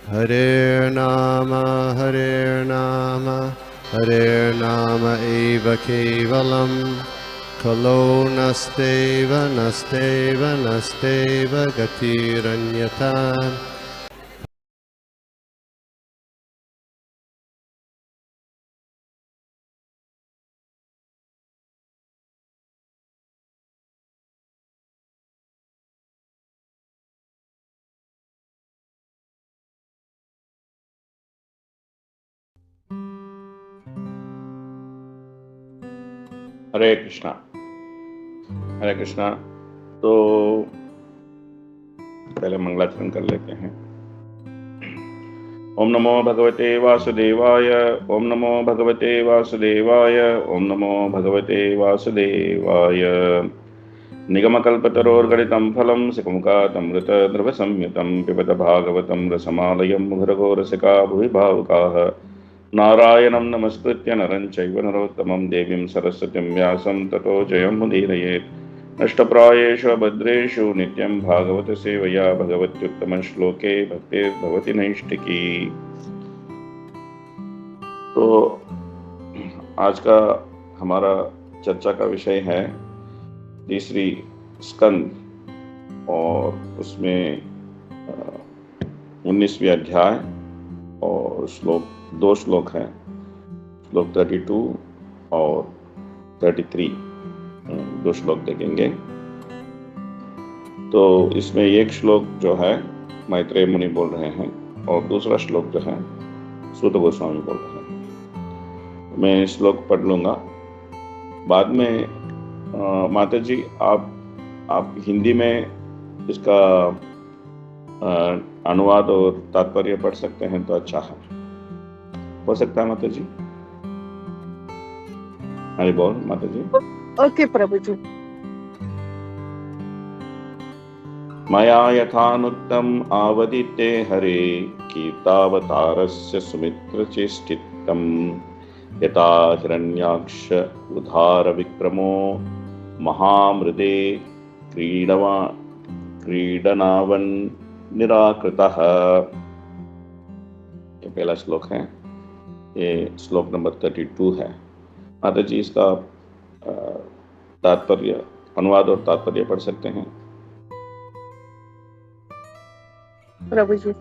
Hare Nama, Hare Nama eva kevalam, Kalo nasteva, nasteva, nasteva gatiranyata. हरे कृष्णा। हरे कृष्णा। तो पहले मंगलाचरण कर लेते हैं। ओम नमो भगवते वासुदेवाय, ओम नमो भगवते वासुदेवाय, ओम नमो भगवते वासुदेवाय। निगमकल्पतरोर्गलितं फलं सिकमुखातमृतद्रवसंयुतं पिबत भागवतं रसमालयं मुहुरघोरसिका भुवि भावुकाः। नारायणं नमस्कृत्य नरं चैव नरोत्तमं देवीं सरस्वतीं व्यासं ततो जयमुदीरयेत्। नष्टप्रायेषु भद्रेषु नित्यं भागवत सेवया भगवत्युत्तम श्लोके भक्तिर्भवति नैष्टिकी। तो आज का हमारा चर्चा का विषय है तीसरी स्कंद और उसमें 19वीं अध्याय और दो श्लोक हैं, श्लोक 32 और 33, दो श्लोक देखेंगे। तो इसमें एक श्लोक जो है मैत्रेय मुनि बोल रहे हैं और दूसरा श्लोक जो है सूत गोस्वामी बोल रहे हैं। मैं श्लोक पढ़ लूँगा, बाद में माता जी आप हिंदी में इसका अनुवाद और तात्पर्य पढ़ सकते हैं तो अच्छा है, हो सकता है माता जी? हरि बोल माता जी। ओके प्रभु जी। मया यथानुक्तम् आवदिते हरे कीर्तावतारस्य सुमित्रचेष्टितम् यथा हिरण्याक्ष उदार विक्रमो महामृदे क्रीडनावन् निराकृतः। ये पहला श्लोक है, ये श्लोक नंबर 32 है। माता जी इसका तात्पर्य, अनुवाद और तात्पर्य पढ़ सकते हैं? प्रभु जी।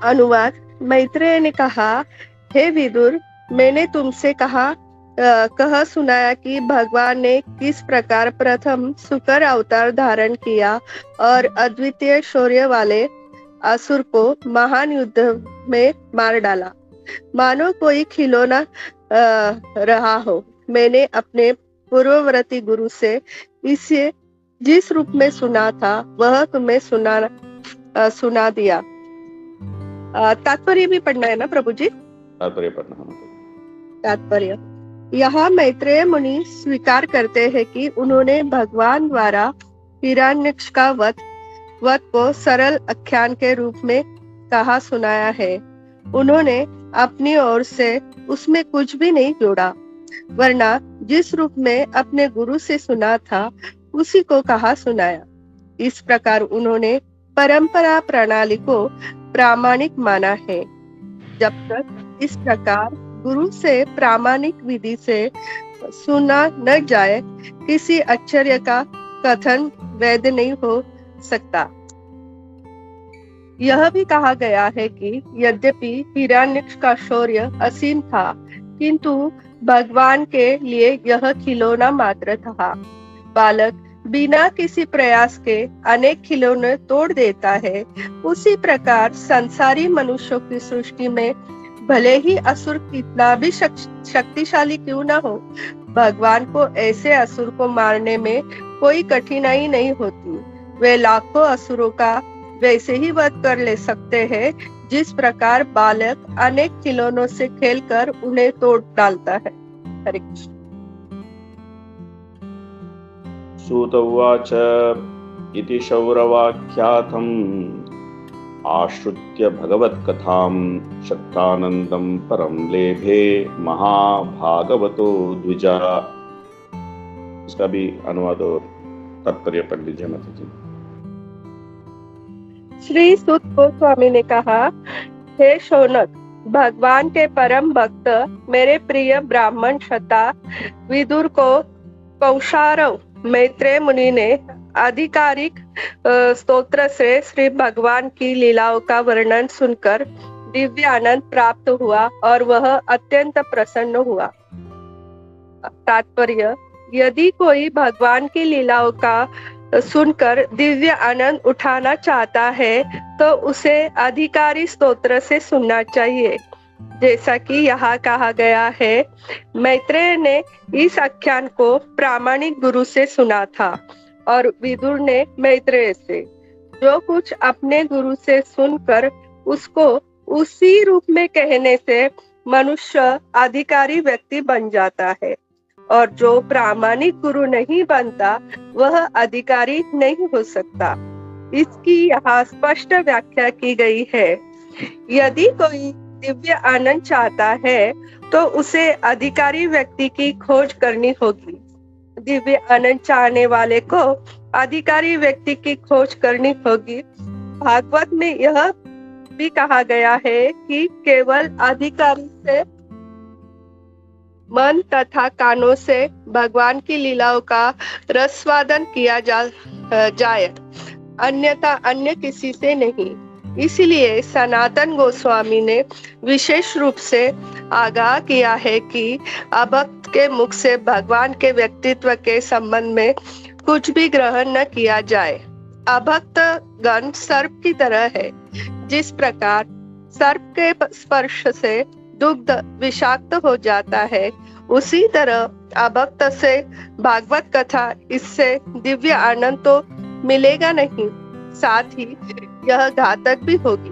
अनुवाद। मैत्रेय ने कहा, हे विदुर, मैंने तुमसे कह सुनाया कि भगवान ने किस प्रकार प्रथम सुकर अवतार धारण किया और अद्वितीय शौर्य वाले असुर को महान युद्ध में मार डाला, मानो कोई खिलौना रहा हो। मैंने अपने पूर्ववर्ती गुरु से इसे जिस रूप में सुना था वह तुम्हें सुना दिया। तात्पर्य भी पढ़ना है ना प्रभु जी? तात्पर्य पढ़ना है। तात्पर्य। यहाँ मैत्रेय मुनि स्वीकार करते हैं कि उन्होंने भगवान द्वारा हिरण्यक्ष का वध को सरल आख्यान के रूप में कहा सुनाया है। उन्होंने अपनी ओर से उसमें कुछ भी नहीं जोड़ा, वरना जिस रूप में अपने गुरु से सुना था उसी को कहा सुनाया। इस प्रकार उन्होंने परंपरा प्रणाली को प्रामाणिक माना है। जब तक इस प्रकार गुरु से प्रामाणिक विधि से सुना न जाए, किसी आश्चर्य का कथन वैध नहीं हो सकता। यह भी कहा गया है कि यद्यपि हिरण्यक्ष का शौर्य असीम था, किंतु भगवान के लिए यह खिलौना मात्र था। बालक बिना किसी प्रयास के अनेक खिलौने तोड़ देता है, उसी प्रकार संसारी मनुष्यों की सृष्टि में भले ही असुर कितना भी शक्तिशाली क्यों न हो, भगवान को ऐसे असुर को मारने में कोई कठिनाई नहीं होती। वे लाखों असुरों का वैसे ही वध कर ले सकते हैं जिस प्रकार बालक अनेक खिलौनों से खेलकर उन्हें तोड़ डालता है। हरे कृष्ण। सूत उवाच इति शौरवाख्यातम् आश्रित्य भगवत्कथां शक्तानन्दं परं लेभे महाभागवतो द्विजा। इसका भी अनुवाद और तात्पर्य पढ़ लीजिए माता जी। श्री सुत गोस्वामी ने कहा, हे शौनक, भगवान के परम भक्त मेरे प्रिय ब्राह्मण क्षता विदुर को कौशारव मैत्रेय मुनि ने आधिकारिक स्तोत्र से श्री भगवान की लीलाओं का वर्णन सुनकर दिव्य आनंद प्राप्त हुआ और वह अत्यंत प्रसन्न हुआ। तात्पर्य, यदि कोई भगवान की लीलाओं का सुनकर दिव्य आनंद उठाना चाहता है तो उसे अधिकारी स्तोत्र से सुनना चाहिए। जैसा कि यहाँ कहा गया है, मैत्रेय ने इस आख्यान को प्रामाणिक गुरु से सुना था और विदुर ने मैत्रेय से। जो कुछ अपने गुरु से सुनकर उसको उसी रूप में कहने से मनुष्य अधिकारी व्यक्ति बन जाता है, और जो प्रामाणिक गुरु नहीं बनता वह अधिकारी नहीं हो सकता। इसकी यहाँ स्पष्ट व्याख्या की गई है। यदि कोई दिव्य आनंद चाहता है तो उसे अधिकारी व्यक्ति की खोज करनी होगी। दिव्य आनंद चाहने वाले को अधिकारी व्यक्ति की खोज करनी होगी। भागवत में यह भी कहा गया है कि केवल अधिकारी से मन तथा कानों से भगवान की लीलाओं का रसवादन किया जाए, अन्यथा अन्य किसी से नहीं। इसलिए सनातन गोस्वामी ने विशेष रूप से आगाह किया है कि अभक्त के मुख से भगवान के व्यक्तित्व के संबंध में कुछ भी ग्रहण न किया जाए। अभक्त गण सर्प की तरह है। जिस प्रकार सर्प के स्पर्श से दुग्ध विषाक्त हो जाता है, उसी तरह अभक्त से भागवत कथा, इससे दिव्य आनंद तो मिलेगा नहीं, साथ ही यह घातक भी होगी।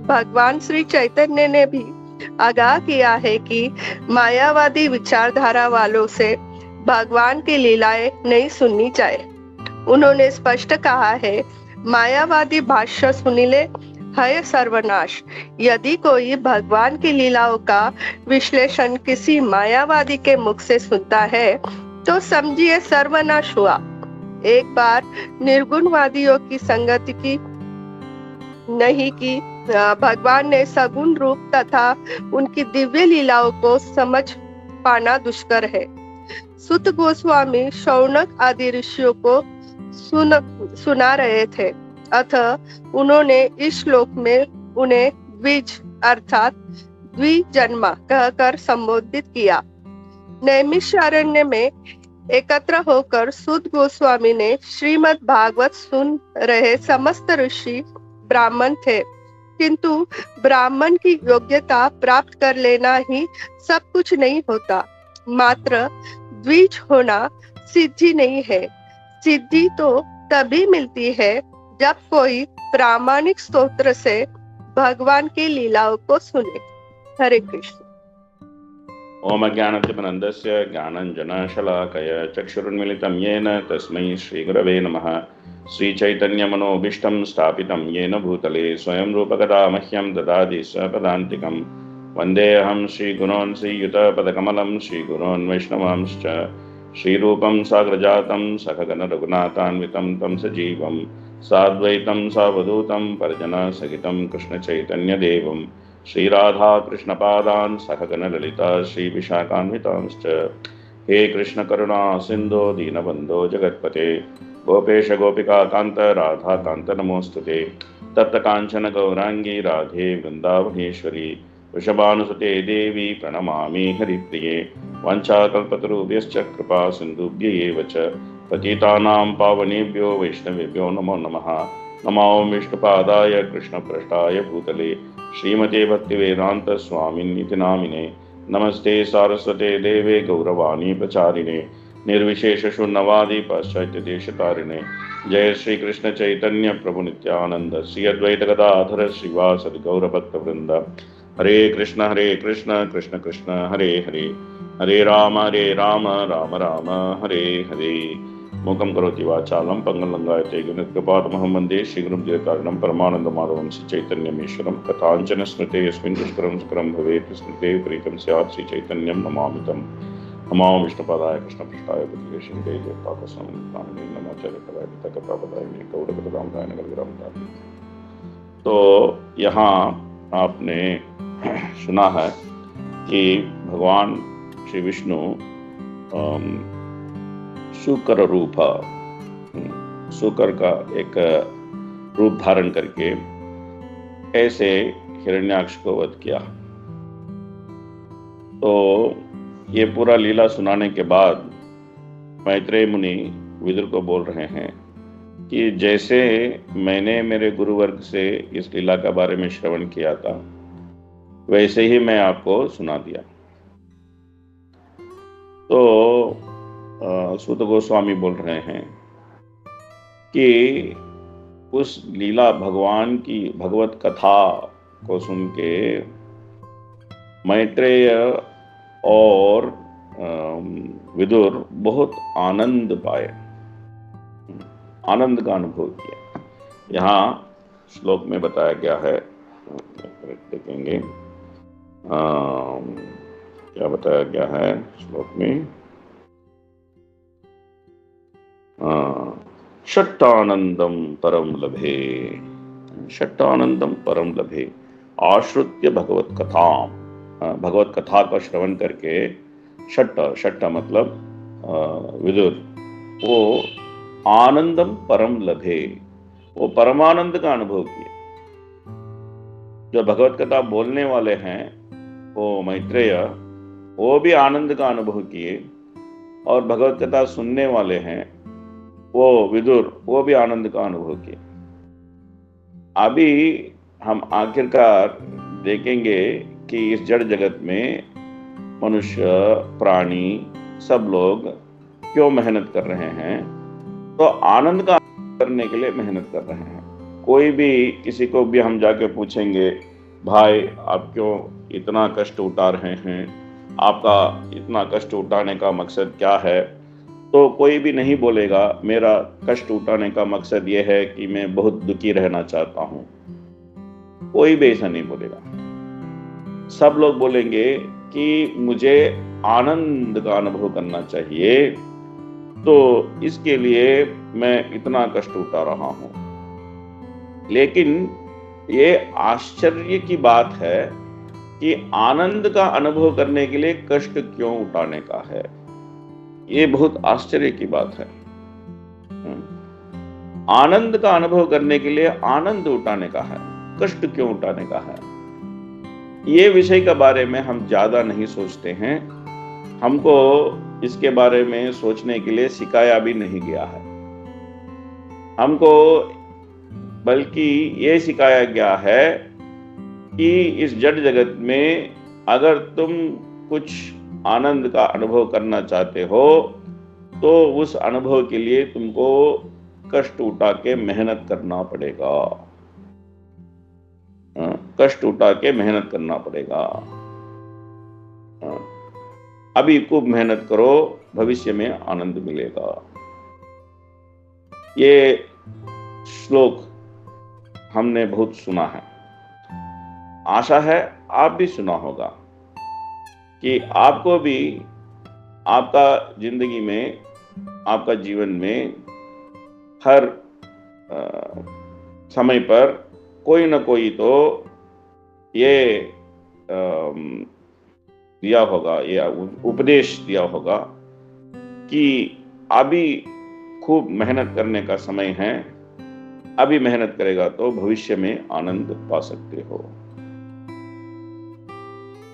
भगवान श्री चैतन्य ने भी आगाह किया है कि मायावादी विचारधारा वालों से भगवान की लीलाएं नहीं सुननी चाहिए। उन्होंने स्पष्ट कहा है, मायावादी भाष्य सुनिले है सर्वनाश। यदि कोई भगवान की लीलाओं का विश्लेषण किसी मायावादी के मुख से सुनता है तो समझिए सर्वनाश हुआ। एक बार निर्गुणवादियों की संगति की नहीं की भगवान ने सगुण रूप तथा उनकी दिव्य लीलाओं को समझ पाना दुष्कर है। सुत गोस्वामी शौनक आदि ऋषियों को सुना रहे थे, अतः उन्होंने इस श्लोक में उन्हें द्विज अर्थात द्विजन्मा कहकर संबोधित किया। नैमिषारण्य में एकत्र होकर सुत गोस्वामी ने श्रीमद् भागवत सुन रहे समस्त ऋषि ब्राह्मण थे, किंतु ब्राह्मण की योग्यता प्राप्त कर लेना ही सब कुछ नहीं होता। मात्र द्विज होना सिद्धि नहीं है। सिद्धि तो तभी मिलती है जब कोई प्रामाणिक स्तोत्र से भगवान की लीलाओं को सुने। हरे कृष्ण। ओम ज्ञानतिमिरन्धस्य ज्ञानाञ्जनशलाकया चक्षुरुन्मीलितं येन तस्मै श्रीगुरवे नमः। श्रीचैतन्यमनोभीष्टं स्थापितं येन भूतले स्वयं रूपकदा मह्यं ददाति स्वपदान्तिकं। वन्देऽहं श्रीगुरोन् श्रीयुतपदकमलं श्रीगुरोन् वैष्णवांश्च। श्रीरूपं साग्रजातं सखगण रघुनाथान्वितं तं सजीवं साद्वैतं सावधूतं परिजनसहितं कृष्णचैतन्यदेवं श्रीराधा कृष्णपादान् सखगण ललिता श्रीविशाखान्वितांश्च। हे कृष्ण करुणा सिन्धो दीनबन्धो जगत्पते गोपेश गोपिका कान्त राधा कान्त नमोस्तुते। तप्त कांचन गौरांगी राधे वृंदावनेश्वरी वृषभानुसुते देवी प्रणमामि हरिप्रिये। वाञ्छाकल्पतरुभ्यश्च कृपा सिन्धुभ्य च पतितानां पावनेभ्यो वैष्णवेभ्यो नमो नमः। नमो विष्णुपादाय कृष्णपृष्ठाय भूतले श्रीमते भक्तिवेदान्त स्वामिन्निति नामिने। नमस्ते सारस्वते देवे गौरवाणी प्रचारिणे निर्विशेष शून्यवादी पाश्चात्य देशतारिणे। जय श्री कृष्ण चैतन्य प्रभु नित्यानंद श्री अद्वैत गदाधर श्रीवासदि गौरभक्त वृंद। हरे कृष्ण कृष्ण कृष्ण हरे हरे, हरे राम राम राम हरे हरे। मूकं करोति वाचालं पंगुलंघयते गिरिकृपातमहं वन्दे श्रीगुरुं जयकारणं परमानन्दमाधवं श्रीचैतन्यमीश्वरं। कथाञ्चन स्मृते यस्मिन् दुष्करं सुकरं भवेत् स्मृते प्रीतं स्यात् श्रीचैतन्यं नमामि तं। नमो विष्णुपादाय कृष्णपृष्ठाय भूतले श्रीनिधे देवताकस्वामिने नमो चैतन्याय गौरभक्तदामोदराय नगरविरामदाय। तो यहाँ आपने सुना है कि भगवान श्री विष्णु शुकर रूप, शुकर का एक रूप धारण करके ऐसे हिरण्याक्ष को वध किया। तो ये पूरा लीला सुनाने के बाद मैत्रेय मुनि विदुर को बोल रहे हैं कि जैसे मैंने मेरे गुरुवर्ग से इस लीला के बारे में श्रवण किया था, वैसे ही मैं आपको सुना दिया। तो सूत गोस्वामी बोल रहे हैं कि उस लीला भगवान की भगवत कथा को सुन के मैत्रेय और विदुर बहुत आनंद पाए, आनंद का अनुभव किया। यहाँ श्लोक में बताया गया है, देखेंगे क्या बताया गया है श्लोक में। षट्टानंदम परम लभे, षट्टानंदम परम लभे आश्रित्य भगवत कथा, भगवत कथा का श्रवण करके षट्ट मतलब विदुर, वो आनंदम परम लभे, वो परमानंद का अनुभव किए। जो भगवत कथा बोलने वाले हैं वो मैत्रेय, वो भी आनंद का अनुभव किए, और भगवत कथा सुनने वाले हैं वो विदुर, वो भी आनंद का अनुभव किए। अभी हम आखिरकार देखेंगे कि इस जड़ जगत में मनुष्य, प्राणी, सब लोग क्यों मेहनत कर रहे हैं। तो आनंद का करने के लिए मेहनत कर रहे हैं। कोई भी, किसी को भी हम जाके पूछेंगे, भाई आप क्यों इतना कष्ट उठा रहे हैं, आपका इतना कष्ट उठाने का मकसद क्या है, तो कोई भी नहीं बोलेगा मेरा कष्ट उठाने का मकसद ये है कि मैं बहुत दुखी रहना चाहता हूँ। कोई भी ऐसा नहीं बोलेगा। सब लोग बोलेंगे कि मुझे आनंद का अनुभव करना चाहिए, तो इसके लिए मैं इतना कष्ट उठा रहा हूं। लेकिन ये आश्चर्य की बात है कि आनंद का अनुभव करने के लिए कष्ट क्यों उठाने का है। ये बहुत आश्चर्य की बात है। आनंद का अनुभव करने के लिए आनंद उठाने का है, कष्ट क्यों उठाने का है। ये विषय के बारे में हम ज्यादा नहीं सोचते हैं। हमको इसके बारे में सोचने के लिए सिखाया भी नहीं गया है। हमको बल्कि ये सिखाया गया है कि इस जड़ जगत में अगर तुम कुछ आनंद का अनुभव करना चाहते हो तो उस अनुभव के लिए तुमको कष्ट उठा के मेहनत करना पड़ेगा। कष्ट उठा के मेहनत करना पड़ेगा। अभी खूब मेहनत करो, भविष्य में आनंद मिलेगा। ये श्लोक हमने बहुत सुना है। आशा है आप भी सुना होगा कि आपको भी आपका जिंदगी में, आपका जीवन में हर समय पर कोई न कोई तो ये दिया होगा, ये उपदेश दिया होगा कि अभी खूब मेहनत करने का समय है, अभी मेहनत करेगा तो भविष्य में आनंद पा सकते हो।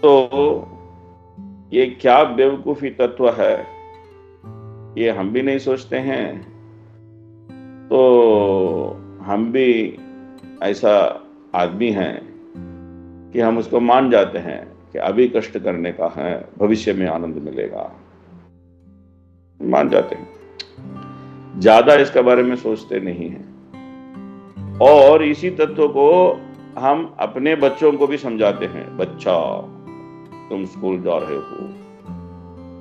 तो ये क्या बेवकूफी तत्व है, ये हम भी नहीं सोचते हैं। तो हम भी ऐसा आदमी हैं कि हम उसको मान जाते हैं कि अभी कष्ट करने का है, भविष्य में आनंद मिलेगा, मान जाते हैं, ज्यादा इसके बारे में सोचते नहीं हैं। और इसी तत्व को हम अपने बच्चों को भी समझाते हैं। बच्चा, तुम स्कूल जा रहे हो,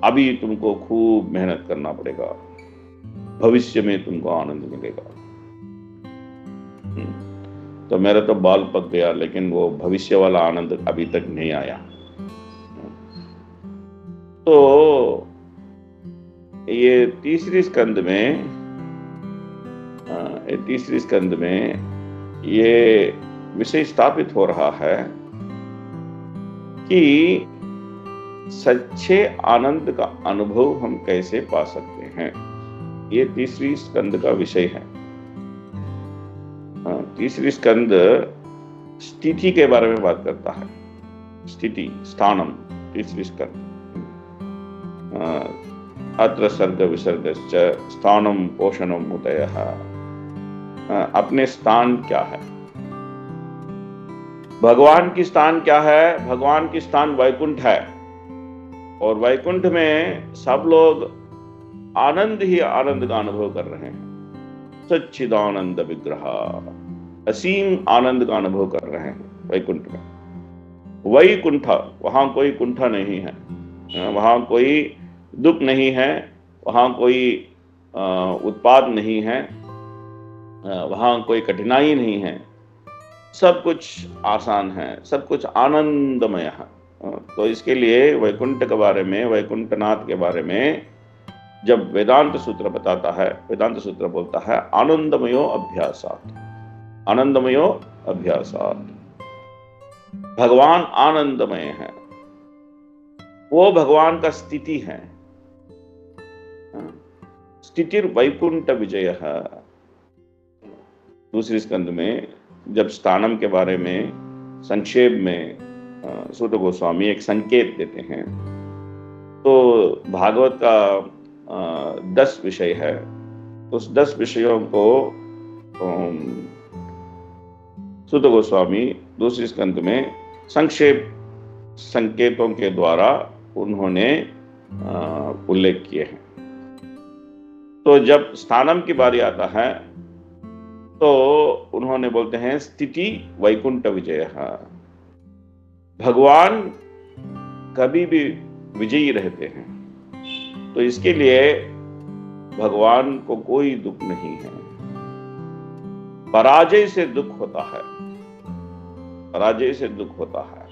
अभी तुमको खूब मेहनत करना पड़ेगा, भविष्य में तुमको आनंद मिलेगा। तो मेरा तो बाल पक गया, लेकिन वो भविष्य वाला आनंद अभी तक नहीं आया। तो ये तीसरी स्कंद में ये विषय स्थापित हो रहा है कि सच्चे आनंद का अनुभव हम कैसे पा सकते हैं। ये तीसरी स्कंद का विषय है। तीसरी स्कंद स्थिति के बारे में बात करता है। स्थिति, स्थानम, तीसरी स्कंद। अत्र सर्ग विसर्गश्च स्थानम पोषणम उदयः। अपने स्थान क्या है, भगवान की स्थान क्या है। भगवान की स्थान वैकुंठ है, और वैकुंठ में सब लोग आनंद ही आनंद का अनुभव कर रहे हैं। सच्चिदानंद विग्रह, असीम आनंद का अनुभव कर रहे हैं वैकुंठ में। वैकुंठ, वहां कोई कुंठा नहीं है, वहां कोई दुख नहीं है, वहां कोई उत्पाद नहीं है, वहां कोई कठिनाई नहीं है, सब कुछ आसान है, सब कुछ आनंदमय है। तो इसके लिए वैकुंठ के बारे में, वैकुंठनाथ के बारे में जब वेदांत सूत्र बताता है, वेदांत सूत्र बोलता है आनंदमयो अभ्यासात्, आनंदमयो अभ्यासात्। भगवान आनंदमय है, वो भगवान का स्थिति है। स्थितिर वैकुंठ विजय है। दूसरी स्कंद में जब स्थानम के बारे में संक्षेप में सूत गोस्वामी एक संकेत देते हैं, तो भागवत का 10 विषय है। उस 10 विषयों को सूत गोस्वामी दूसरी स्कंद में संक्षेप संकेतों के द्वारा उन्होंने उल्लेख किए हैं। तो जब स्थानम की बारी आता है तो उन्होंने बोलते हैं स्थिति वैकुंठ विजय। भगवान कभी भी विजयी रहते हैं, तो इसके लिए भगवान को कोई दुख नहीं है। पराजय से दुख होता है, पराजय से दुख होता है।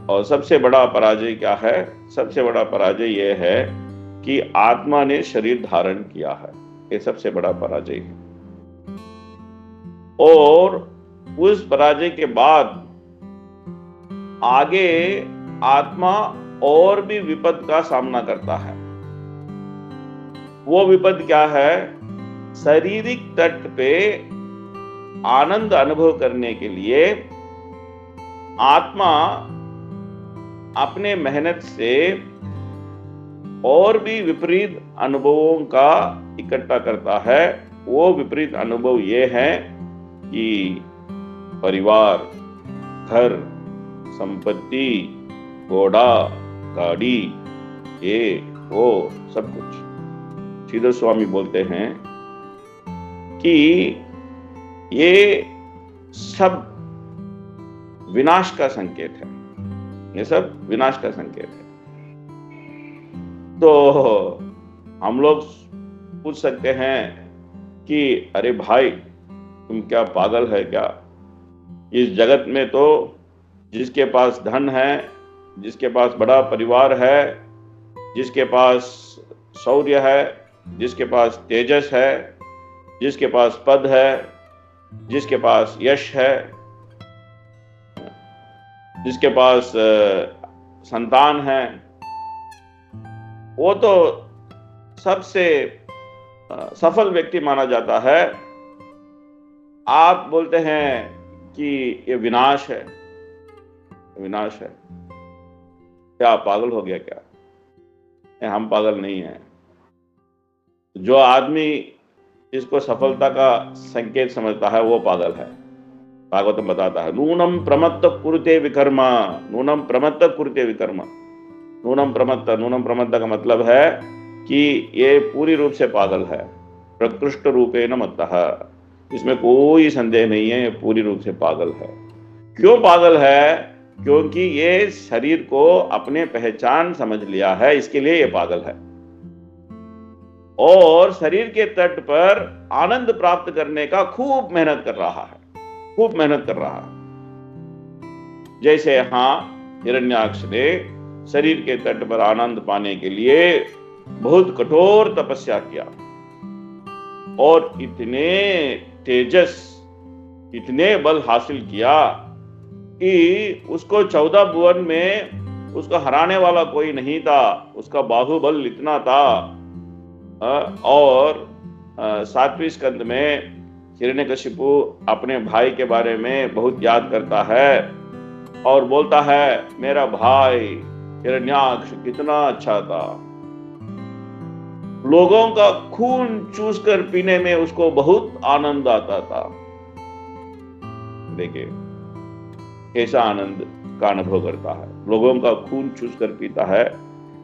और सबसे बड़ा पराजय क्या है? सबसे बड़ा पराजय यह है कि आत्मा ने शरीर धारण किया है, ये सबसे बड़ा पराजय है। और उस पराजय के बाद आगे आत्मा और भी विपद का सामना करता है। वो विपद क्या है? शारीरिक तट पे आनंद अनुभव करने के लिए आत्मा अपने मेहनत से और भी विपरीत अनुभवों का इकट्ठा करता है। वो विपरीत अनुभव ये है कि परिवार, घर, संपत्ति, घोड़ा, गाड़ी, ये वो सब कुछ। श्रीधर स्वामी बोलते हैं कि ये सब विनाश का संकेत है, ये सब विनाश का संकेत है। तो हम लोग पूछ सकते हैं कि अरे भाई, तुम क्या पागल है क्या? इस जगत में तो जिसके पास धन है, जिसके पास बड़ा परिवार है, जिसके पास शौर्य है, जिसके पास तेजस है, जिसके पास पद है, जिसके पास यश है, जिसके पास संतान है, वो तो सबसे सफल व्यक्ति माना जाता है। आप बोलते हैं कि ये विनाश है, विनाश है। क्या आप पागल हो गया क्या? हम पागल नहीं हैं। जो आदमी इसको सफलता का संकेत समझता है वो पागल है। भागवतम बताता है नूनम प्रमत्त कुरुते विकर्मा, नूनम प्रमत्त कुरुते विकर्मा। नूनम प्रमत्त का मतलब है कि ये पूरी रूप से पागल है। प्रकृष्ट रूपेण मत्तः, इसमें कोई संदेह नहीं है, ये पूरी रूप से पागल है। क्यों पागल है? क्योंकि ये शरीर को अपने पहचान समझ लिया है, इसके लिए ये पागल है। और शरीर के तट पर आनंद प्राप्त करने का खूब मेहनत कर रहा है, खूब मेहनत कर रहा है। जैसे हिरण्याक्ष ने शरीर के तट पर आनंद पाने के लिए बहुत कठोर तपस्या किया और इतने तेजस इतने बल हासिल किया कि उसको 14 भुवन में उसको हराने वाला कोई नहीं था, उसका बाहुबल इतना था। और 7वें स्कंद में हिरण्यकशिपु अपने भाई के बारे में बहुत याद करता है और बोलता है, मेरा भाई हिरण्याक्ष कितना अच्छा था, लोगों का खून चूस कर पीने में उसको बहुत आनंद आता था। देखिए कैसा आनंद का अनुभव करता है, लोगों का खून चूस कर पीता है,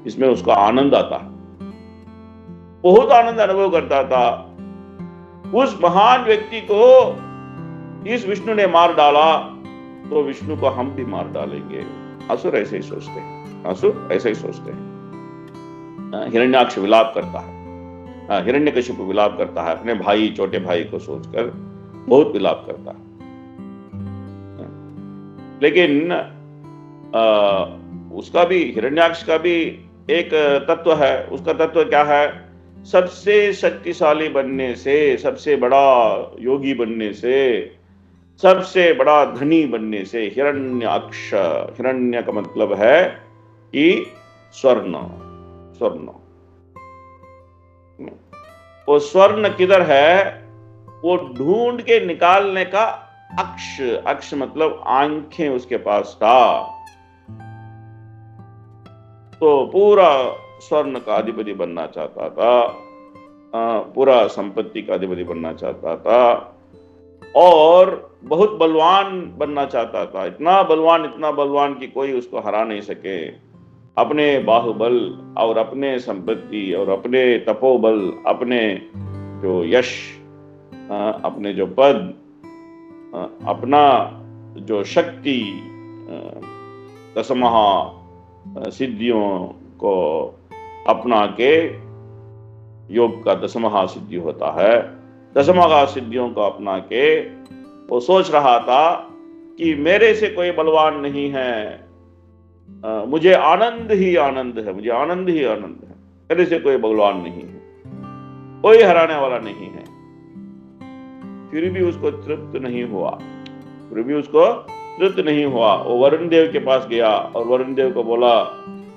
इसमें उसका आनंद आता है, बहुत आनंद अनुभव करता था। उस महान व्यक्ति को इस विष्णु ने मार डाला, तो विष्णु को हम भी मार डालेंगे। असुर ऐसे ही सोचते हैं, असुर ऐसे ही सोचते हैं। हिरण्याक्ष विलाप करता है, हिरण्यकशिपु विलाप करता है, अपने भाई छोटे भाई को सोचकर बहुत विलाप करता है। लेकिन उसका भी, हिरण्याक्ष का भी एक तत्व है। उसका तत्व क्या है? सबसे शक्तिशाली बनने से, सबसे बड़ा योगी बनने से, सबसे बड़ा धनी बनने से। हिरण्याक्ष, हिरण्य का मतलब है कि स्वर्ण, स्वर्ण। वो स्वर्ण किधर है? वो ढूंढ के निकालने का अक्ष, अक्ष मतलब आंखें उसके पास था। तो पूरा स्वर्ण का अधिपति बनना चाहता था, पूरा संपत्ति का अधिपति बनना चाहता था और बहुत बलवान बनना चाहता था। इतना बलवान कि कोई उसको हरा नहीं सके। अपने बाहुबल और अपने संपत्ति और अपने तपोबल, अपने जो यश, अपने जो पद, अपना जो शक्ति, दशमहा सिद्धियों को अपना के, योग का दशमहा सिद्धि होता है, दशमहा सिद्धियों को अपना के वो सोच रहा था कि मेरे से कोई बलवान नहीं है, मुझे आनंद ही आनंद है, मुझे आनंद ही आनंद है, मेरे से कोई बलवान नहीं है, कोई हराने वाला नहीं है। फिर भी उसको तृप्त नहीं हुआ, फिर भी उसको तृप्त नहीं हुआ। वो वरुण देव के पास गया और वरुण देव को बोला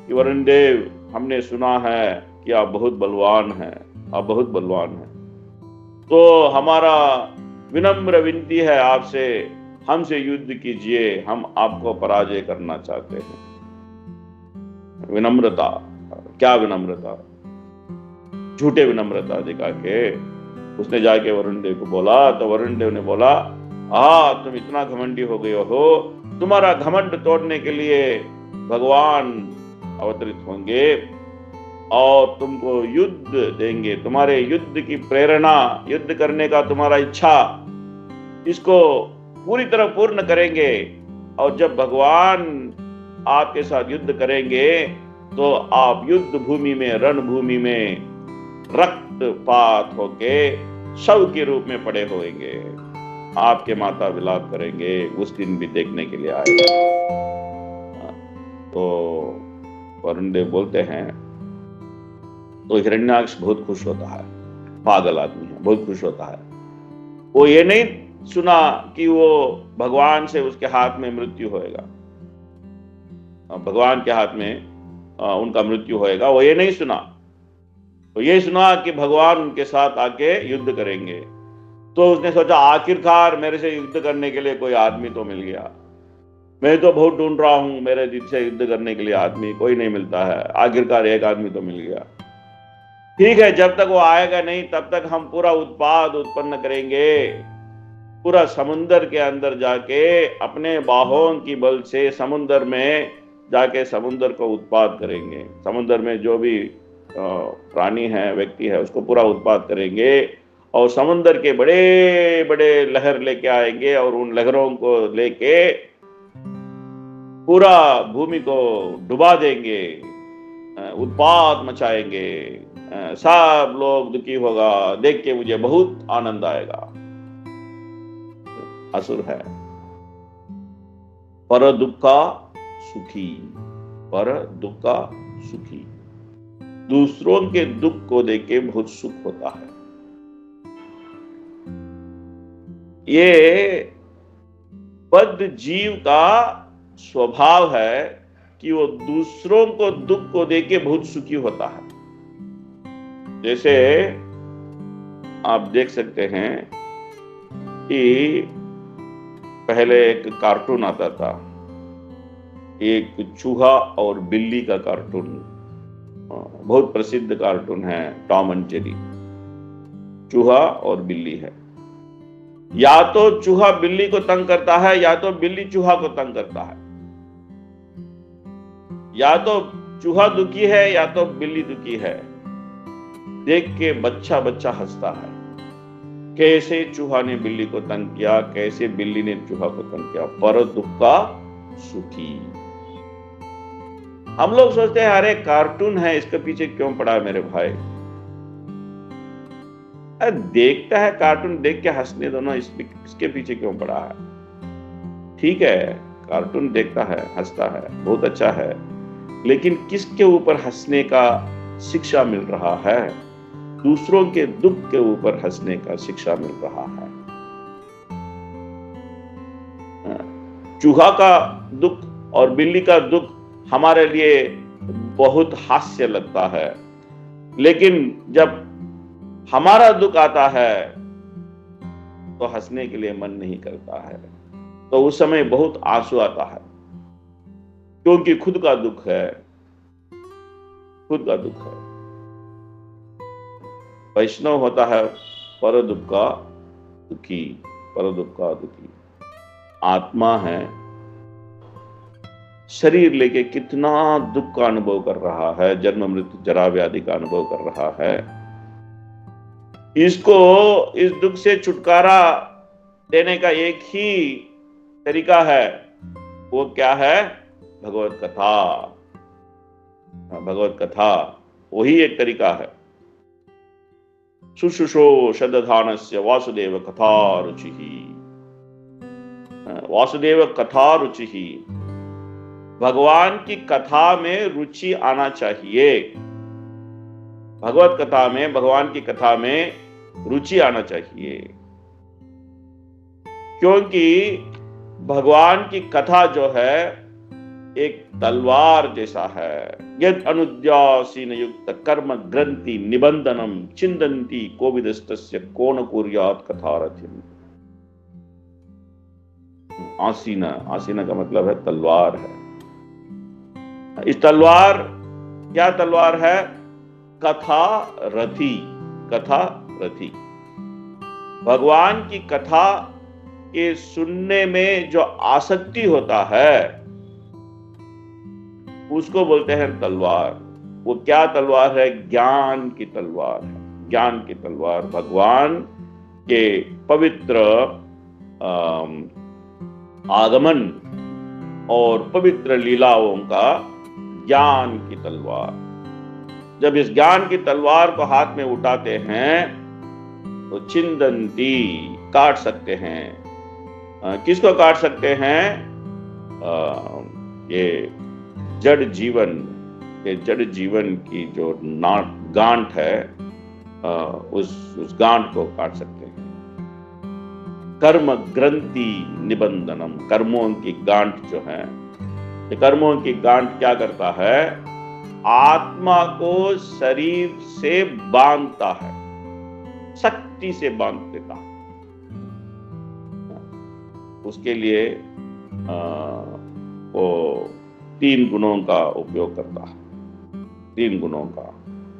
कि वरुण देव, हमने सुना है कि आप बहुत बलवान हैं, आप बहुत बलवान हैं, तो हमारा विनम्र विनती है आपसे, हमसे युद्ध कीजिए, हम आपको पराजय करना चाहते हैं। विनम्रता, क्या विनम्रता, झूठे विनम्रता दिखा के उसने जाके वरुण देव को बोला। तो वरुण देव ने बोला, तुम इतना घमंडी हो गए हो, तुम्हारा घमंड तोड़ने के लिए भगवान अवतरित होंगे और तुमको युद्ध देंगे, तुम्हारे युद्ध की प्रेरणा, युद्ध करने का तुम्हारा इच्छा, इसको पूरी तरह पूर्ण करेंगे। और जब भगवान आपके साथ युद्ध करेंगे तो आप युद्ध भूमि में, रण भूमि में रक्तपात होके शव के रूप में पड़े होंगे, आपके माता विलाप करेंगे, उस दिन भी देखने के लिए आएगा। तो वरुण देव बोलते हैं, तो हिरण्याक्ष बहुत खुश होता है, पागल आदमी है, बहुत खुश होता है। वो ये नहीं सुना कि वो भगवान से उसके हाथ में मृत्यु होएगा, भगवान के हाथ में उनका मृत्यु होएगा, वो ये नहीं सुना। तो ये सुना कि भगवान उनके साथ आके युद्ध करेंगे। तो उसने सोचा, आखिरकार मेरे से युद्ध करने के लिए कोई आदमी तो मिल गया, मैं तो बहुत ढूंढ रहा हूं, मेरे दिल से युद्ध करने के लिए आदमी कोई नहीं मिलता है, आखिरकार एक आदमी तो मिल गया। ठीक है, जब तक वो आएगा नहीं तब तक हम पूरा उत्पाद उत्पन्न करेंगे, पूरा समुद्र के अंदर जाके अपने बाहों की बल से समुद्र में जाके समुद्र को उत्पाद करेंगे, समुद्र में जो भी प्राणी है, व्यक्ति है, उसको पूरा उत्पाद करेंगे और समुद्र के बड़े बड़े लहर लेके आएंगे और उन लहरों को लेके पूरा भूमि को डुबा देंगे, उत्पाद मचाएंगे, सब लोग दुखी होगा, देख के मुझे बहुत आनंद आएगा। असुर है पर दुखा सुखी, पर दुखा सुखी, दूसरों के दुख को देख के बहुत सुख होता है। ये बद्ध जीव का स्वभाव है कि वो दूसरों को दुख को देके बहुत सुखी होता है। जैसे आप देख सकते हैं कि पहले एक कार्टून आता था, एक चूहा और बिल्ली का कार्टून, बहुत प्रसिद्ध कार्टून है, टॉम एंड जेरी। चूहा और बिल्ली है, या तो चूहा बिल्ली को तंग करता है या तो बिल्ली चूहा को तंग करता है, या तो चूहा दुखी है या तो बिल्ली दुखी है। देख के बच्चा बच्चा हंसता है, कैसे चूहा ने बिल्ली को तंग किया, कैसे बिल्ली ने चूहा को तंग किया, पर दुखा सुखी। हम लोग सोचते हैं अरे कार्टून है, इसके पीछे क्यों पड़ा है मेरे भाई। अरे देखता है कार्टून, देख के हंसने दो ना, इसके पीछे क्यों पड़ा है। ठीक है, कार्टून देखता है, हंसता है, बहुत अच्छा है, लेकिन किसके ऊपर हंसने का शिक्षा मिल रहा है? दूसरों के दुख के ऊपर हंसने का शिक्षा मिल रहा है। चूहा का दुख और बिल्ली का दुख हमारे लिए बहुत हास्य लगता है, लेकिन जब हमारा दुख आता है तो हंसने के लिए मन नहीं करता है, तो उस समय बहुत आंसू आता है, क्योंकि खुद का दुख है, खुद का दुख है। वैष्णव होता है पर दुख का दुखी, पर दुख का दुखी। आत्मा है, शरीर लेके कितना दुख का अनुभव कर रहा है, जन्म मृत्यु जरा व्याधि का अनुभव कर रहा है। इसको इस दुख से छुटकारा देने का एक ही तरीका है, वो क्या है? भगवत कथा। भगवत कथा वही एक तरीका है। शुश्रूषो शतधानस्य वासुदेव कथा रुचिहि। वासुदेव कथा रुचिहि, भगवान की कथा में रुचि आना चाहिए। भगवत कथा में, भगवान की कथा में रुचि आना चाहिए, क्योंकि भगवान की कथा जो है एक तलवार जैसा है। यद अनुद्यासीन युक्त कर्म ग्रंथि निबंधनम चिंदन्ति कोविदस्तस्य कोन कुर्यात् कथारथिम। आसीना, आसीना का मतलब है तलवार है। इस तलवार, क्या तलवार है? कथा रथी, कथा रथी। भगवान की कथा के सुनने में जो आसक्ति होता है उसको बोलते हैं तलवार। वो क्या तलवार है? ज्ञान की तलवार है, ज्ञान की तलवार। भगवान के पवित्र आगमन और पवित्र लीलाओं का ज्ञान की तलवार। जब इस ज्ञान की तलवार को हाथ में उठाते हैं तो चिंदंती, काट सकते हैं। किसको काट सकते हैं? ये जड़ जीवन, ये जड़ जीवन की जो गांठ है, उस गांठ को काट सकते हैं। कर्म ग्रंथि निबंधनम, कर्मों की गांठ जो है, ये कर्मों की गांठ क्या करता है? आत्मा को शरीर से बांधता है, शक्ति से बांध देता है। उसके लिए वो 3 गुणों का उपयोग करता है। 3 गुणों का,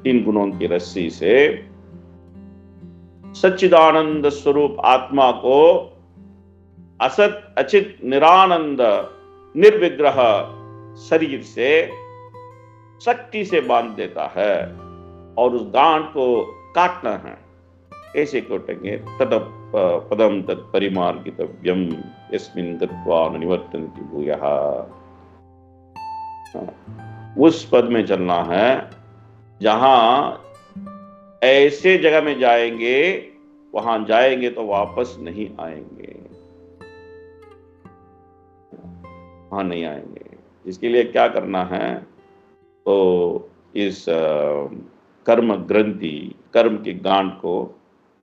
3 गुणों की रस्सी से सच्चिदानंद स्वरूप आत्मा को असत अचित निरानंद निर्विग्रह शरीर से शक्ति से बांध देता है, और उस गांठ को काटना है। कैसे काटेंगे? तद पदम तत् परिमार्गितव्यम यस्मिन् गत्वा न निवर्तन्ति भूयः। उस पद में चलना है जहां ऐसे जगह में जाएंगे, वहां जाएंगे तो वापस नहीं आएंगे, वहां नहीं आएंगे। इसके लिए क्या करना है? तो इस कर्म ग्रंथि, कर्म की गांठ को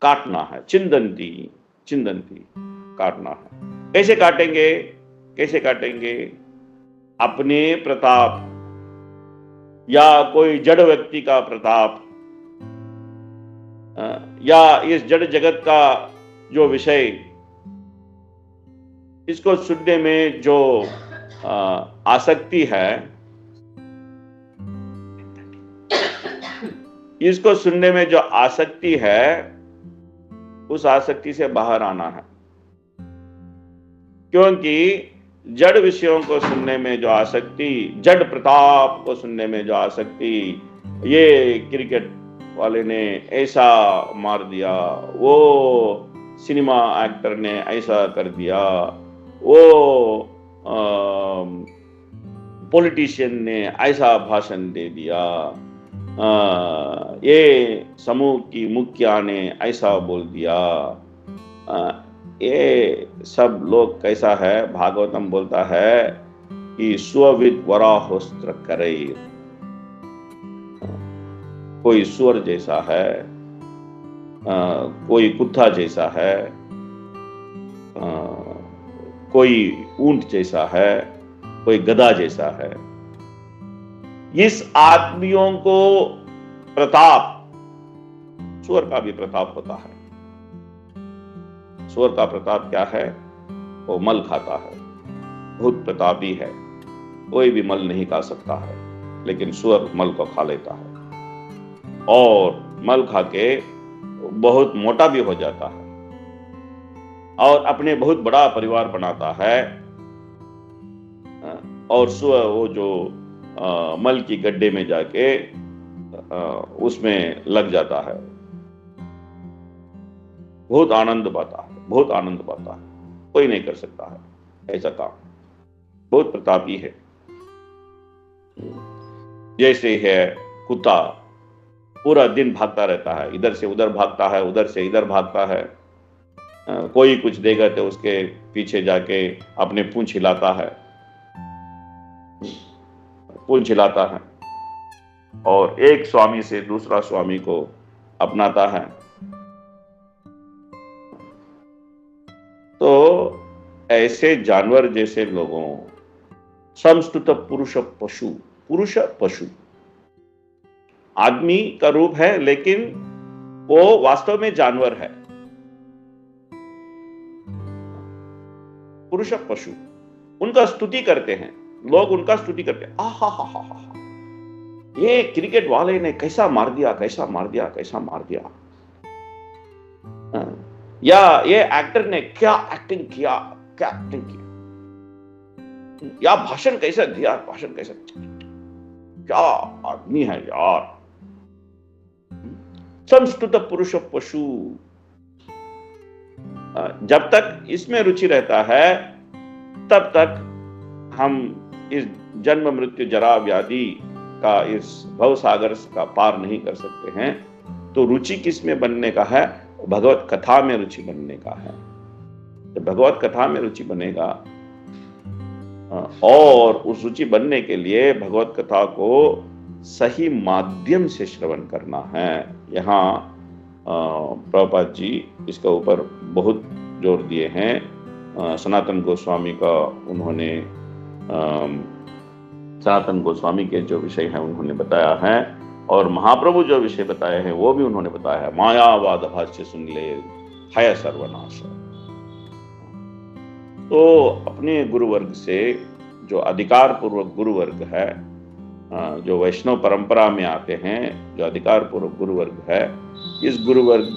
काटना है। चिंदंती, चिंदंती, काटना है। कैसे काटेंगे? कैसे काटेंगे? अपने प्रताप या कोई जड़ व्यक्ति का प्रताप या इस जड़ जगत का जो विषय, इसको सुनने में जो आसक्ति है, इसको सुनने में जो आसक्ति है, उस आसक्ति से बाहर आना है। क्योंकि जड़ विषयों को सुनने में जो आसक्ति, जड़ प्रताप को सुनने में जो आसक्ति, ये क्रिकेट वाले ने ऐसा मार दिया, वो सिनेमा एक्टर ने ऐसा कर दिया, वो पॉलिटिशियन ने ऐसा भाषण दे दिया, ये समूह की मुखिया ने ऐसा बोल दिया, ये सब लोग कैसा है? भागवतम बोलता है कि स्वविद वराहोस्त्र करे, कोई सुअर जैसा है, कोई कुत्ता जैसा है, कोई ऊंट जैसा है, कोई गधा जैसा है। इस आदमियों को प्रताप, सुअर का भी प्रताप होता है। सुअर का प्रताप क्या है? वो मल खाता है, बहुत प्रतापी है, कोई भी मल नहीं खा सकता है, लेकिन सुअर मल को खा लेता है और मल खा के बहुत मोटा भी हो जाता है और अपने बहुत बड़ा परिवार बनाता है। और सुअर वो जो मल की गड्ढे में जाके उसमें लग जाता है, बहुत आनंद पाता है, बहुत आनंद पाता है। कोई नहीं कर सकता है ऐसा काम, बहुत प्रतापी है। जैसे है कुत्ता, पूरा दिन भागता रहता है, इधर से उधर भागता है, उधर से इधर भागता है, कोई कुछ देगा तो उसके पीछे जाके अपने पूंछ हिलाता है, पूंछ हिलाता है और एक स्वामी से दूसरा स्वामी को अपनाता है। तो ऐसे जानवर जैसे लोगों, संस्तुत पुरुष पशु, पुरुष पशु, आदमी का रूप है लेकिन वो वास्तव में जानवर है। पुरुष पशु, उनका स्तुति करते हैं लोग, उनका स्तुति करते हैं, आहा हा हा हा, ये क्रिकेट वाले ने कैसा मार दिया, कैसा मार दिया, कैसा मार दिया, या ये एक्टर ने क्या एक्टिंग किया, क्या एक्टिंग किया, या भाषण कैसा दिया, भाषण कैसा, क्या आदमी है यार। संस्तुत पुरुष पशु, जब तक इसमें रुचि रहता है तब तक हम इस जन्म मृत्यु जरा व्याधि का, इस भव सागर का पार नहीं कर सकते हैं। तो रुचि किस में बनने का है? भगवत कथा में रुचि बनने का है। तो भगवत कथा में रुचि बनेगा और उस रुचि बनने के लिए भगवत कथा को सही माध्यम से श्रवण करना है। यहाँ प्रभुपाद जी इसके ऊपर बहुत जोर दिए हैं। सनातन गोस्वामी का उन्होंने सनातन गोस्वामी के जो विषय है उन्होंने बताया है और महाप्रभु जो विषय बताए हैं वो भी उन्होंने बताया है। मायावाद भाष्य सुन ले है सर्वनाश। तो अपने गुरुवर्ग से जो अधिकार पूर्वक गुरुवर्ग है, जो वैष्णव परंपरा में आते हैं, जो अधिकार पूर्वक गुरुवर्ग है, इस गुरुवर्ग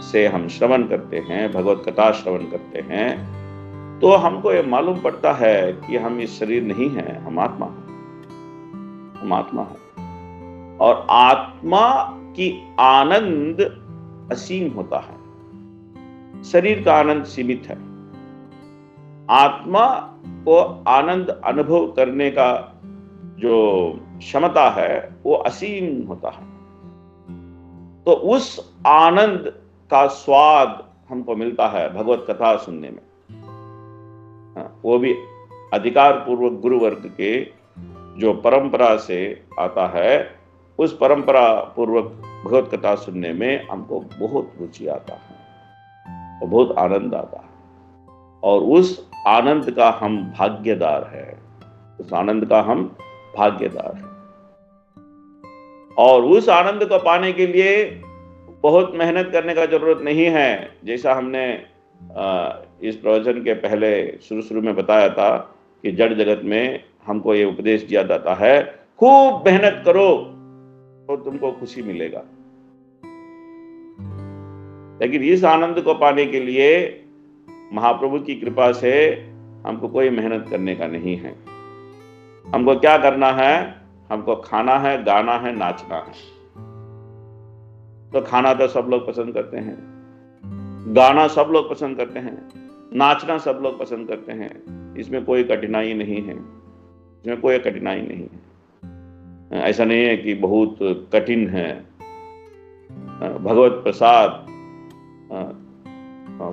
से हम श्रवण करते हैं, भगवत कथा श्रवण करते हैं, तो हमको ये मालूम पड़ता है कि हम इस शरीर नहीं है, हम आत्मा हैं, हम आत्मा है। और आत्मा की आनंद असीम होता है, शरीर का आनंद सीमित है। आत्मा को आनंद अनुभव करने का जो क्षमता है वो असीम होता है। तो उस आनंद का स्वाद हमको मिलता है भगवत कथा सुनने में। वो भी अधिकार पूर्वक गुरुवर्ग के जो परंपरा से आता है, उस परंपरा पूर्वक भगवत कथा सुनने में हमको बहुत रुचि आता है और बहुत आनंद आता है। और उस आनंद का हम भाग्यदार है, उस आनंद का हम भाग्यदार है। और उस आनंद को पाने के लिए बहुत मेहनत करने का जरूरत नहीं है। जैसा हमने इस प्रवचन के पहले शुरू में बताया था कि जड़ जगत में हमको ये उपदेश दिया जाता है, खूब मेहनत करो तो तुमको खुशी मिलेगा। लेकिन इस आनंद को पाने के लिए महाप्रभु की कृपा से हमको कोई मेहनत करने का नहीं है। हमको क्या करना है? हमको खाना है, गाना है, नाचना है। तो खाना तो सब लोग पसंद करते हैं, गाना सब लोग पसंद करते हैं, नाचना सब लोग पसंद करते हैं। इसमें कोई कठिनाई नहीं है, इसमें कोई कठिनाई नहीं है। ऐसा नहीं है कि बहुत कठिन है। भगवत प्रसाद,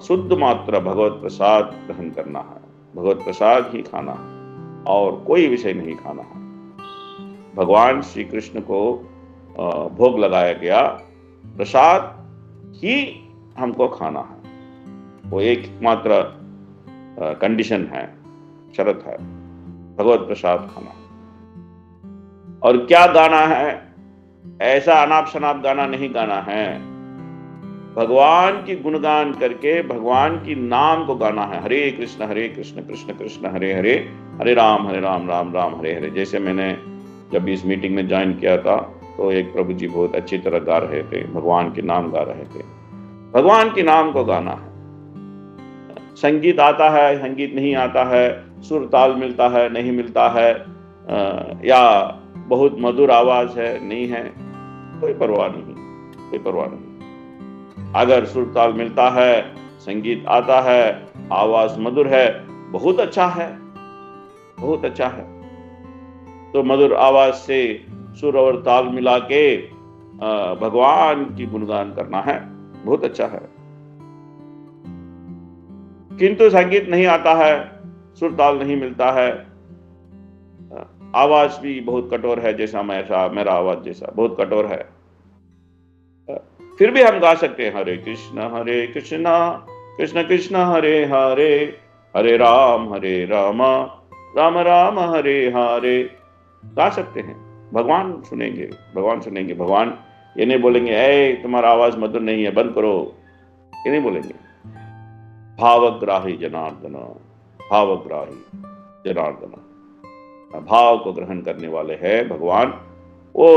शुद्ध मात्रा भगवत प्रसाद ग्रहण करना है, भगवत प्रसाद ही खाना है और कोई विषय नहीं खाना है। भगवान श्री कृष्ण को भोग लगाया गया प्रसाद ही हमको खाना है। वो एकमात्र कंडीशन है, शर्त है, भगवत प्रसाद खाना। और क्या गाना है? ऐसा अनाप शनाप गाना नहीं गाना है। भगवान की गुणगान करके भगवान की नाम को गाना है। हरे कृष्ण कृष्ण कृष्ण हरे हरे, हरे राम राम राम हरे हरे। जैसे मैंने जब इस मीटिंग में ज्वाइन किया था तो एक प्रभु जी बहुत अच्छी तरह गा रहे थे, भगवान के नाम गा रहे थे। भगवान के नाम को गाना है। संगीत आता है, संगीत नहीं आता है, सुर ताल मिलता है, नहीं मिलता है, या बहुत मधुर आवाज है, नहीं है, कोई परवाह नहीं, कोई परवाह नहीं। अगर सुर ताल मिलता है, संगीत आता है, आवाज मधुर है, बहुत अच्छा है, बहुत अच्छा है। तो मधुर आवाज से सुर और ताल मिला के भगवान की गुणगान करना है, बहुत अच्छा है। किंतु संगीत नहीं आता है, सुर ताल नहीं मिलता है, आवाज भी बहुत कठोर है, जैसा मेरा आवाज जैसा बहुत कठोर है, फिर भी हम गा सकते हैं हरे कृष्ण कृष्ण कृष्ण हरे हरे, हरे राम राम राम हरे हरे। गा सकते हैं। भगवान सुनेंगे, भगवान सुनेंगे। भगवान ये नहीं बोलेंगे ऐ तुम्हारा आवाज मधुर नहीं है, बंद करो, ये नहीं बोलेंगे। भावग्राही जनार्दन, भावग्राही जनार्दन, भाव को ग्रहण करने वाले हैं भगवान, वो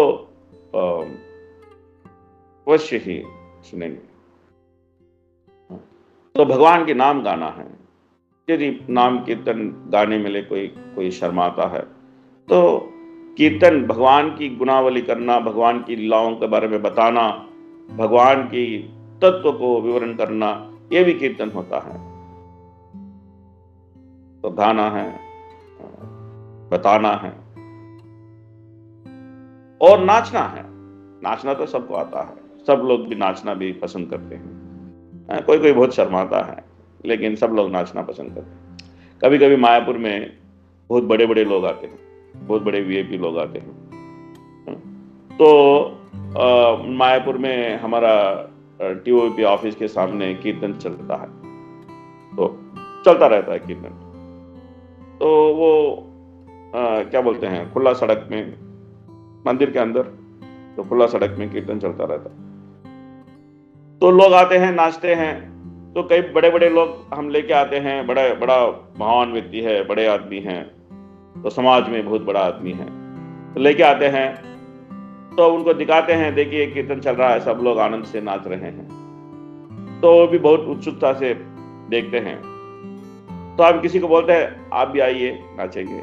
अवश्य ही सुनेंगे। तो भगवान के नाम गाना है। यदि नाम कीर्तन गाने में ले कोई शर्माता है तो कीर्तन, भगवान की गुणावली करना, भगवान की लीलाओं के बारे में बताना, भगवान की तत्व को विवरण करना, यह भी कीर्तन होता है। तो गाना है, बताना है और नाचना है। नाचना तो सबको आता है, सब लोग भी नाचना भी पसंद करते हैं। कोई बहुत शर्माता है, लेकिन सब लोग नाचना पसंद करते हैं। कभी कभी मायापुर में बहुत बड़े बड़े लोग आते हैं, बहुत बड़े वीआईपी लोग आते हैं। तो मायापुर में हमारा टीओपी ऑफिस के सामने कीर्तन चलता है, तो चलता रहता है कीर्तन। तो वो क्या बोलते हैं, खुला सड़क में, मंदिर के अंदर, तो खुला सड़क में कीर्तन चलता रहता है। तो लोग आते हैं, नाचते हैं। तो कई बड़े बड़े लोग हम लेके आते हैं, बड़ा महान व्यक्ति है, बड़े आदमी हैं, तो समाज में बहुत बड़ा आदमी है, तो लेके आते हैं, तो उनको दिखाते हैं, देखिए कीर्तन चल रहा है, सब लोग आनंद से नाच रहे हैं। तो वो भी बहुत उत्सुकता से देखते हैं। तो आप किसी को बोलते हैं आप भी आइए नाचेंगे,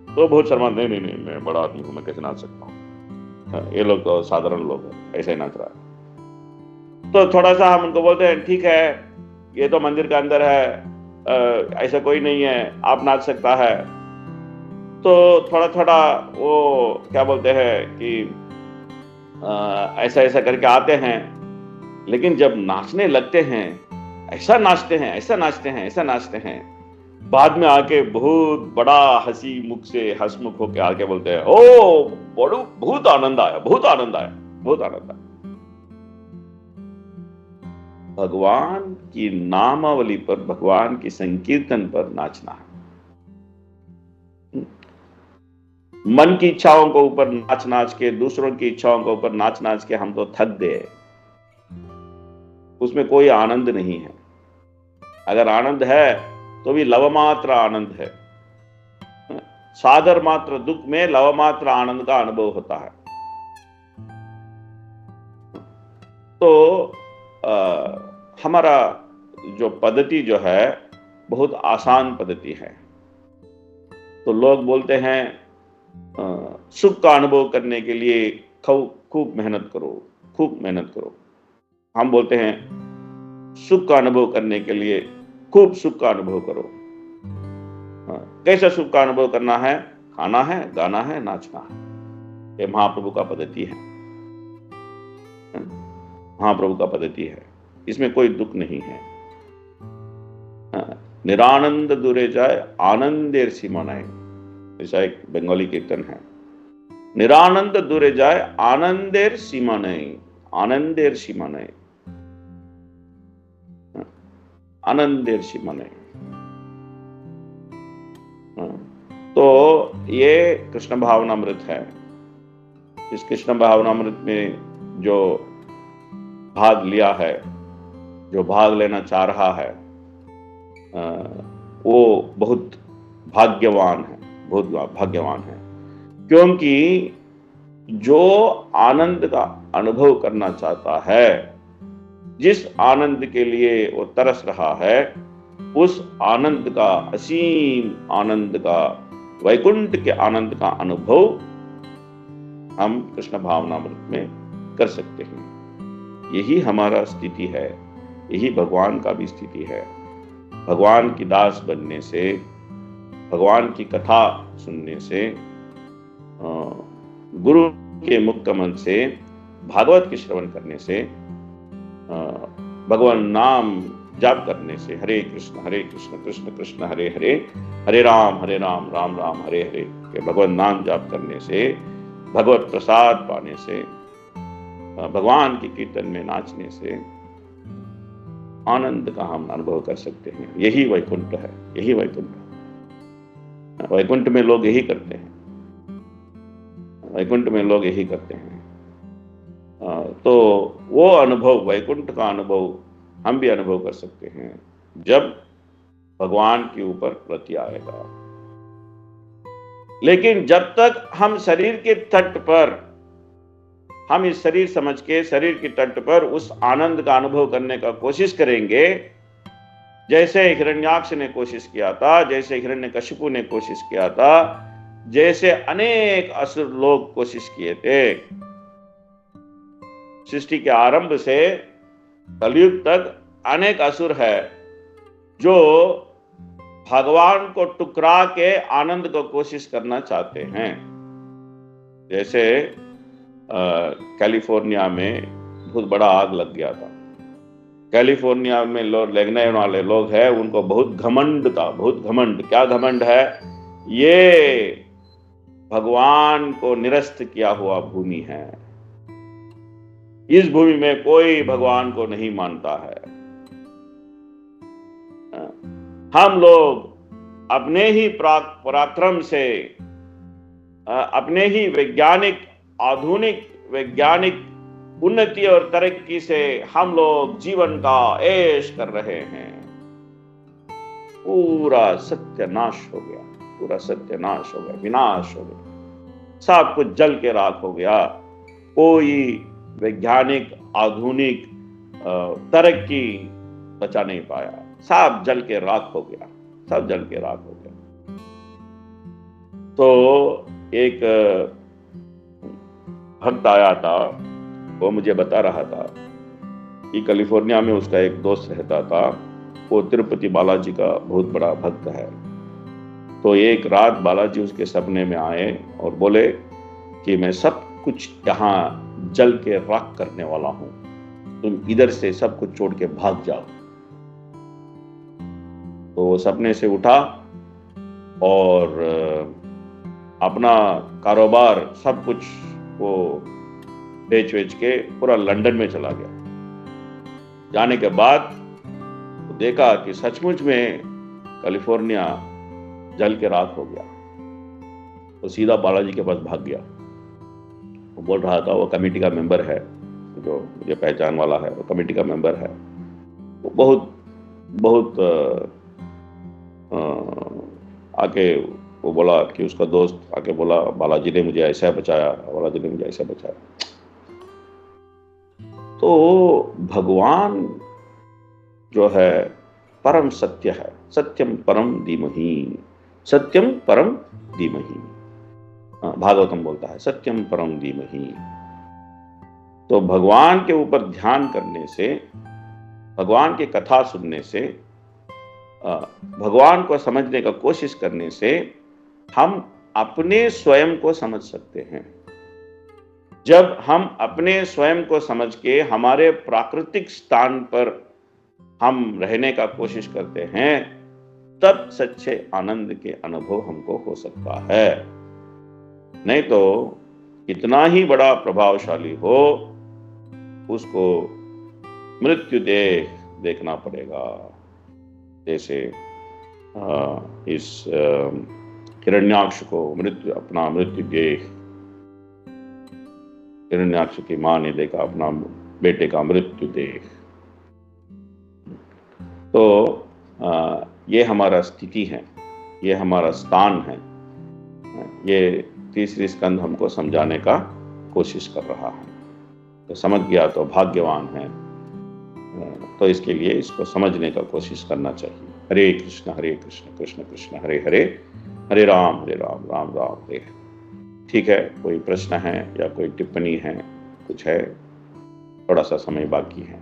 तो बहुत शर्मा, नहीं, मैं बड़ा आदमी हूं, मैं कैसे नाच सकता हूँ, ये लोग तो साधारण लोग हैं, ऐसे ही नाच रहा है। तो थोड़ा सा हम उनको बोलते हैं ठीक है, ये तो मंदिर के अंदर है, ऐसा कोई नहीं है, आप नाच सकता है। तो थोड़ा वो क्या बोलते हैं कि ऐसा करके आते हैं, लेकिन जब नाचने लगते हैं, ऐसा नाचते हैं, बाद में आके बहुत बड़ा हंसमुख होके आके बोलते हैं, ओ बहुत आनंद आया। भगवान की नामावली पर, भगवान की संकीर्तन पर नाचना है। मन की इच्छाओं को ऊपर नाच नाच के, दूसरों की इच्छाओं के ऊपर नाच नाच के हम तो थक गए, उसमें कोई आनंद नहीं है। अगर आनंद है तो भी लवमात्र आनंद है। सागर मात्र दुख में लवमात्र आनंद का अनुभव होता है। तो हमारा जो पद्धति जो है बहुत आसान पद्धति है। तो लोग बोलते हैं सुख का अनुभव करने के लिए खूब मेहनत करो, खूब मेहनत करो। हम बोलते हैं सुख का अनुभव करने के लिए खूब सुख का अनुभव करो। कैसा सुख का अनुभव करना है? खाना है, गाना है, नाचना है। ये महाप्रभु का पद्धति है, महाप्रभु का पद्धति है। इसमें कोई दुख नहीं है। निरानंद दूरे जाए आनंदेर सीमा नहीं, ऐसा एक बंगाली कीर्तन है। निरानंद दूरे जाए आनंदेर सीमा नहीं, आनंदेर सीमा नहीं, आनंदेर सीमा नहीं। तो ये कृष्ण भावनामृत है। इस कृष्ण भावनामृत में जो भाग लिया है, जो भाग लेना चाह रहा है, वो बहुत भाग्यवान है, बहुत भाग्यवान है। क्योंकि जो आनंद का अनुभव करना चाहता है, जिस आनंद के लिए वो तरस रहा है, उस आनंद का, असीम आनंद का, वैकुंठ के आनंद का अनुभव हम कृष्ण भावनामृत में कर सकते हैं। यही हमारा स्थिति है, यही भगवान का भी स्थिति है। भगवान की दास बनने से, भगवान की कथा सुनने से, गुरु के मुख कमल से, भागवत के श्रवण करने से, भगवान नाम जाप करने से, हरे कृष्ण कृष्ण कृष्ण हरे हरे, हरे राम राम राम हरे हरे के भगवान नाम जाप करने से, भगवत प्रसाद पाने से, भगवान की कीर्तन में नाचने से आनंद का हम अनुभव कर सकते हैं। यही वैकुंठ है, यही वैकुंठ है। वैकुंठ में लोग यही करते हैं, वैकुंठ में लोग यही करते हैं। तो वो अनुभव, वैकुंठ का अनुभव हम भी अनुभव कर सकते हैं जब भगवान के ऊपर प्रति आएगा। लेकिन जब तक हम शरीर के तट पर, हम इस शरीर समझ के शरीर के तट पर उस आनंद का अनुभव करने का कोशिश करेंगे, जैसे हिरण्याक्ष ने कोशिश किया था, जैसे हिरण्यकशिपु ने कोशिश किया था, जैसे अनेक असुर लोग कोशिश किए थे। सृष्टि के आरंभ से कलयुग तक अनेक असुर है जो भगवान को टुकरा के आनंद को कोशिश करना चाहते हैं। जैसे कैलिफोर्निया में बहुत बड़ा आग लग गया था। कैलिफोर्निया में लोग लगने वाले लोग हैं, उनको बहुत घमंड था, बहुत घमंड। क्या घमंड है? ये भगवान को निरस्त किया हुआ भूमि है, इस भूमि में कोई भगवान को नहीं मानता है। हम लोग अपने ही पराक्रम से, अपने ही वैज्ञानिक, आधुनिक वैज्ञानिक उन्नति और तरक्की से हम लोग जीवन का ऐश कर रहे हैं। पूरा सत्यानाश हो गया, पूरा सत्यानाश हो गया, विनाश हो गया, सब कुछ जल के राख हो गया। कोई वैज्ञानिक आधुनिक तरक्की बचा नहीं पाया, सब जल के राख हो गया, सब जल के राख हो गया। तो एक भक्त आया था, वो मुझे बता रहा था कि कैलिफोर्निया में उसका एक दोस्त रहता था, वो तिरुपति बालाजी का बहुत बड़ा भक्त है। तो एक रात बालाजी उसके सपने में आए और बोले कि मैं सब कुछ यहाँ जल के राख करने वाला हूं, तुम इधर से सब कुछ छोड़ के भाग जाओ। तो वो सपने से उठा और अपना कारोबार सब कुछ वो बेच के पूरा लंदन में चला गया। जाने के बाद देखा कि सचमुच में कैलिफोर्निया जल के राख हो गया। तो सीधा बालाजी के पास भाग गया। वो बोल रहा था, वो कमेटी का मेंबर है, जो मुझे पहचान वाला है, वो कमेटी का मेंबर है। वो बहुत बहुत आके वो बोला कि उसका दोस्त आके बोला, बालाजी ने मुझे ऐसा बचाया, बालाजी ने मुझे ऐसा बचाया। तो भगवान जो है परम सत्य है। सत्यम परम धीमहि, सत्यम परम धीमहि, भागवतम बोलता है सत्यम परम धीमहि। तो भगवान के ऊपर ध्यान करने से, भगवान की कथा सुनने से, भगवान को समझने का कोशिश करने से हम अपने स्वयं को समझ सकते हैं। जब हम अपने स्वयं को समझ के हमारे प्राकृतिक स्थान पर हम रहने का कोशिश करते हैं, तब सच्चे आनंद के अनुभव हमको हो सकता है। नहीं तो इतना ही बड़ा प्रभावशाली हो, उसको मृत्यु देखना पड़ेगा। जैसे इस हिरण्याक्ष को अपना मृत्यु देख, हिरण्याक्ष की मां ने देखा अपना बेटे का मृत्यु देख। तो ये हमारा स्थिति है, ये हमारा स्थान है। ये तीसरी स्कंद हमको समझाने का कोशिश कर रहा है। तो समझ गया तो भाग्यवान है। तो इसके लिए इसको समझने का कोशिश करना चाहिए। हरे कृष्ण कृष्ण कृष्ण हरे हरे, हरे राम राम राम हरे। ठीक है, कोई प्रश्न है या कोई टिप्पणी है, कुछ है? थोड़ा सा समय बाकी है।